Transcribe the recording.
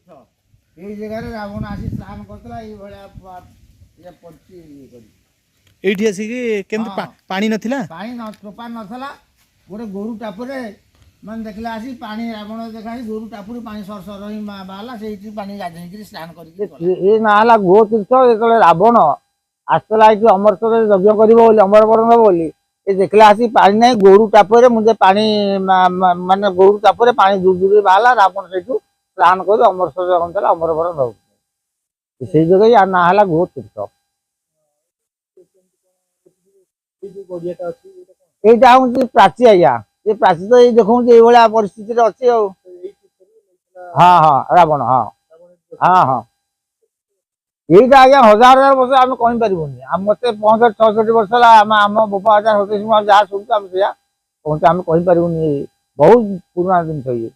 এই জায়গায় রাবণ আসি স্নান করଥିଲା এইভাবে পড়ছি ଇଏ କରି ଏଇଠି ଆସିକି କେମିତି ପାଣି ନଥିଲା? ପାଣି ଟୋପା ନଥିଲା। ଗୋଟେ ଗୋରୁ ଟାପୁରେ ମାନେ ଦେଖିଲା ଆସି ପାଣି ରାବଣ ଦେଖା ଗୋରୁ ଟାପୁରେ ପାଣି ସରସର ହିଁ ବାହାରିଲା। ସେଇଠି ପାଣି ଗାଧେଇକିରି ସ୍ନାନ କରିକି ଏ ନାଁ ହେଲା ଗୋ ତୀର୍ଥ। ଯେତେବେଳେ ରାବଣ ଆସିଥିଲା ଏଠି ଅମରତ୍ୱରେ ଯଜ୍ଞ କରିବ ବୋଲି, ଅମରବରଣ ହବ ବୋଲି, ଏ ଦେଖିଲା ଆସି ପାଣି ନାହିଁ। ଗୋରୁ ଟାପୁରେ ମୁझे ପାଣି ମାନେ ଗୋରୁ ଟାପୁରେ ପାଣି ଦୂର ବାହାରିଲା। ରାବଣ ସେଇଠୁ ସ୍ନାନ କରି ଅମରତ୍ୱ ଜଗନ୍ଥିଲା ଅମରବରଣ ହଉ। ସେଇ ଯୋଗେ ୟା ନାଁ ହେଲା ଗୋ ତୀର୍ଥ। এইটা হচ্ছে প্রাচী আজ্ঞା। ଏ ପ୍ରାଚୀ ତ ଏଇ ଦେଖଉଛି ଏଇଭଳିଆ ପରିସ୍ଥିତିରେ ଅଛି ଆଉ। ହଁ ହଁ ରାବଣ, ହଁ ହଁ ହଁ। ଏଇଟା ଆଜ୍ଞା ହଜାର ହଜାର ବର୍ଷ ଆମେ କହିପାରିବୁନି। ମତେ 65-66 ବର୍ଷ ହେଲା। ଆମ ବୋପା ଆଚାର ଯାହା ଶୁଣୁଛୁ ଆମେ ସେଇଆ କହୁଛୁ, ଆମେ କହିପାରିବୁନି। ବହୁତ ପୁରୁଣା ଜିନିଷ ଇଏ।